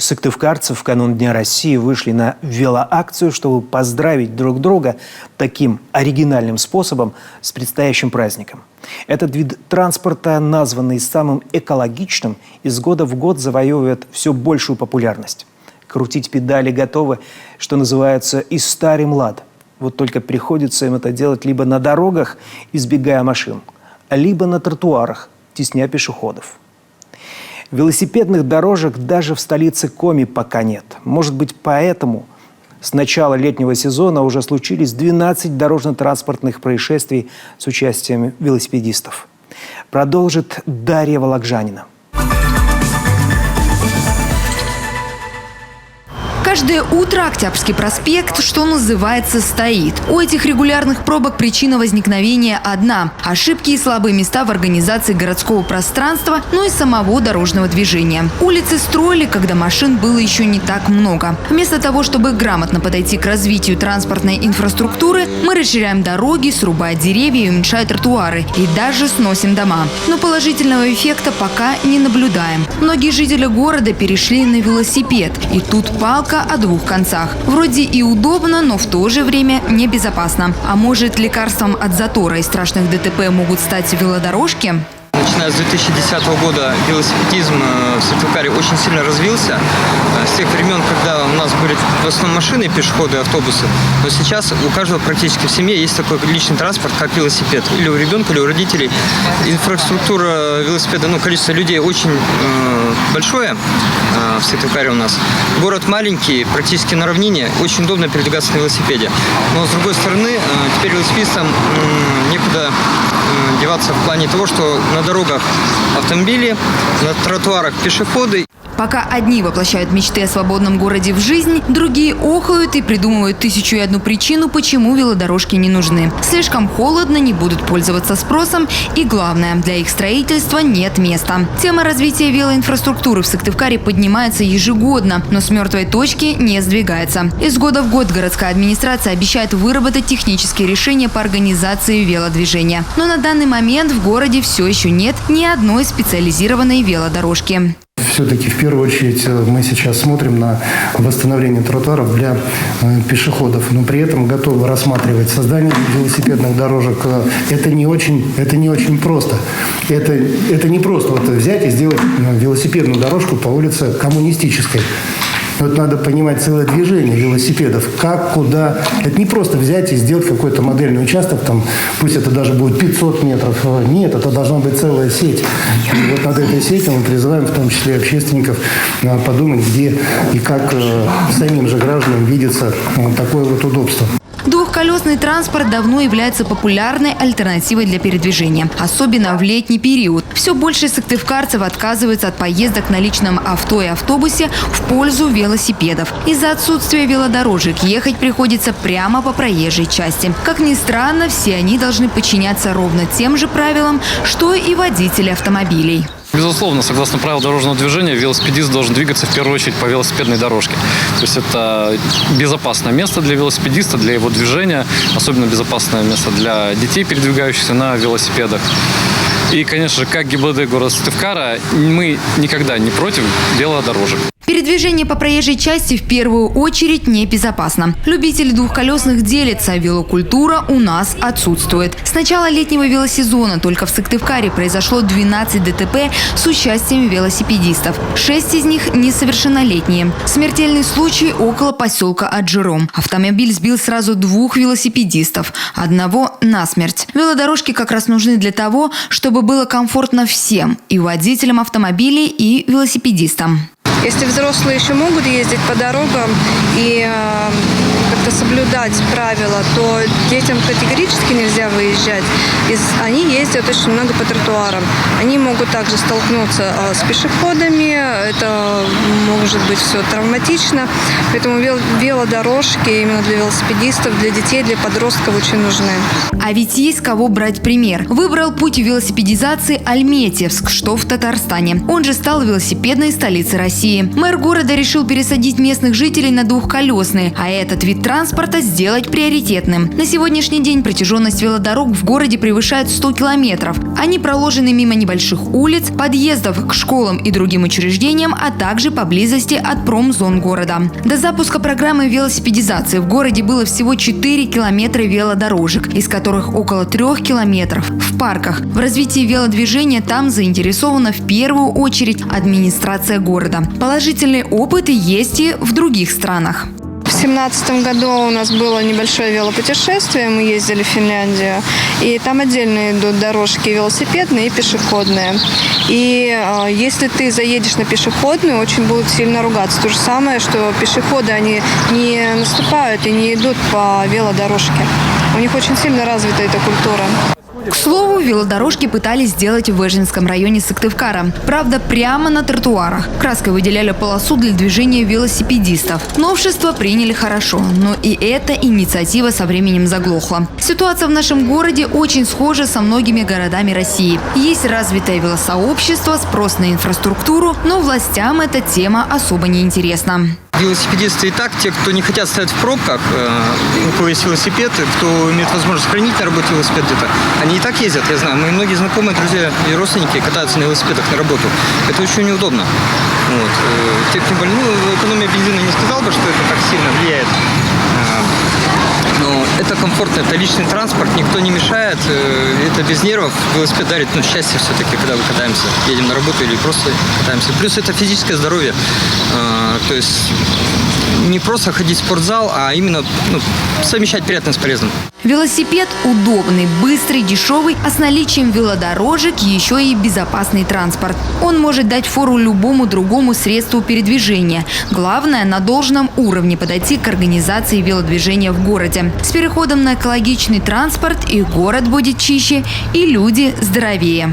сыктывкарцы в канун Дня России вышли на велоакцию, чтобы поздравить друг друга таким оригинальным способом с предстоящим праздником. Этот вид транспорта, названный самым экологичным, из года в год завоевывает все большую популярность. Крутить педали готовы, что называется, и старый млад. Вот только приходится им это делать либо на дорогах, избегая машин, либо на тротуарах, тесня пешеходов. Велосипедных дорожек даже в столице Коми пока нет. Может быть, поэтому с начала летнего сезона уже случились 12 дорожно-транспортных происшествий с участием велосипедистов. Продолжит Дарья Вологжанина. Каждое утро Октябрьский проспект, что называется, стоит. У этих регулярных пробок причина возникновения одна – ошибки и слабые места в организации городского пространства, но и самого дорожного движения. Улицы строили, когда машин было еще не так много. Вместо того, чтобы грамотно подойти к развитию транспортной инфраструктуры, мы расширяем дороги, срубая деревья и уменьшая тротуары, и даже сносим дома. Но положительного эффекта пока не наблюдаем. Многие жители города перешли на велосипед, и тут палка о двух концах. Вроде и удобно, но в то же время небезопасно. А может, лекарством от затора и страшных ДТП могут стать велодорожки? Начиная с 2010 года велосипедизм в Сыктывкаре очень сильно развился. С тех времен, когда у нас были в основном машины, пешеходы, автобусы. Но сейчас у каждого практически в семье есть такой личный транспорт, как велосипед. Или у ребенка, или у родителей. Инфраструктура велосипеда, количество людей очень большое в Сыктывкаре у нас. Город маленький, практически на равнине. Очень удобно передвигаться на велосипеде. Но с другой стороны, теперь велосипедистам некуда деваться в плане того, что на дорогах автомобили, на тротуарах пешеходы. Пока одни воплощают мечты о свободном городе в жизнь, другие охают и придумывают 1001 причину, почему велодорожки не нужны. Слишком холодно, не будут пользоваться спросом и, главное, для их строительства нет места. Тема развития велоинфраструктуры в Сыктывкаре поднимается ежегодно, но с мертвой точки не сдвигается. Из года в год городская администрация обещает выработать технические решения по организации велодвижения. Но на данный момент в городе все еще нет ни одной специализированной велодорожки. Все-таки в первую очередь мы сейчас смотрим на восстановление тротуаров для пешеходов, но при этом готовы рассматривать создание велосипедных дорожек. Это не очень просто. Это не просто взять и сделать велосипедную дорожку по улице Коммунистической. Вот надо понимать целое движение велосипедов. Как, куда. Это не просто взять и сделать какой-то модельный участок, пусть это даже будет 500 метров. Нет, это должна быть целая сеть. И вот над этой сетью мы призываем в том числе общественников подумать, где и как самим же гражданам видится такое вот удобство. Двухколесный транспорт давно является популярной альтернативой для передвижения, особенно в летний период. Все больше сыктывкарцев отказываются от поездок на личном авто и автобусе в пользу велосипедов. Из-за отсутствия велодорожек ехать приходится прямо по проезжей части. Как ни странно, все они должны подчиняться ровно тем же правилам, что и водители автомобилей. Безусловно, согласно правилам дорожного движения, велосипедист должен двигаться в первую очередь по велосипедной дорожке. То есть это безопасное место для велосипедиста, для его движения, особенно безопасное место для детей, передвигающихся на велосипедах. И, конечно же, как ГИБДД города Сыктывкара, мы никогда не против велодорожек. Передвижение по проезжей части в первую очередь небезопасно. Любители двухколесных делятся, велокультура у нас отсутствует. С начала летнего велосезона только в Сыктывкаре произошло 12 ДТП с участием велосипедистов. 6 из них несовершеннолетние. Смертельный случай около поселка Аджиром. Автомобиль сбил сразу 2 велосипедистов, одного насмерть. Велодорожки как раз нужны для того, чтобы было комфортно всем – и водителям автомобилей, и велосипедистам. Если взрослые еще могут ездить по дорогам и как-то соблюдать правила, то детям категорически нельзя выезжать. Они ездят очень много по тротуарам. Они могут также столкнуться с пешеходами. Это может быть все травматично. Поэтому велодорожки именно для велосипедистов, для детей, для подростков очень нужны. А ведь есть кого брать пример. Выбрал путь велосипедизации Альметьевск, что в Татарстане. Он же стал велосипедной столицей России. Мэр города решил пересадить местных жителей на двухколесные, а этот вид транспорта сделать приоритетным. На сегодняшний день протяженность велодорог в городе превышает 100 километров. Они проложены мимо небольших улиц, подъездов к школам и другим учреждениям, а также поблизости от промзон города. До запуска программы велосипедизации в городе было всего 4 километра велодорожек, из которых около 3 километров в парках. В развитии велодвижения там заинтересована в первую очередь администрация города. Положительные опыты есть и в других странах. В 2017 году у нас было небольшое велопутешествие, мы ездили в Финляндию, и там отдельно идут дорожки велосипедные и пешеходные. И если ты заедешь на пешеходную, очень будут сильно ругаться. То же самое, что пешеходы, они не наступают и не идут по велодорожке. У них очень сильно развита эта культура. К слову, велодорожки пытались сделать в Эжинском районе Сыктывкара. Правда, прямо на тротуарах. Краской выделяли полосу для движения велосипедистов. Новшество приняли хорошо, но и эта инициатива со временем заглохла. Ситуация в нашем городе очень схожа со многими городами России. Есть развитое велосообщество, спрос на инфраструктуру, но властям эта тема особо не интересна. Велосипедисты и так, те, кто не хотят стоять в пробках, у кого есть велосипед, кто имеет возможность хранить на работе велосипед где-то, они и так ездят, я знаю. Мои многие знакомые, друзья и родственники катаются на велосипедах на работу. Это очень неудобно. Вот. Те, кто больны, экономия бензина не сказал бы, что это так сильно влияет. Но это комфортно, это личный транспорт, никто не мешает, это без нервов. Велосипед дарит счастье все-таки, когда мы катаемся, едем на работу или просто катаемся. Плюс это физическое здоровье, то есть не просто ходить в спортзал, а именно совмещать приятное с полезным. Велосипед удобный, быстрый, дешевый, а с наличием велодорожек еще и безопасный транспорт. Он может дать фору любому другому средству передвижения. Главное, на должном уровне подойти к организации велодвижения в городе. С переходом на экологичный транспорт и город будет чище, и люди здоровее.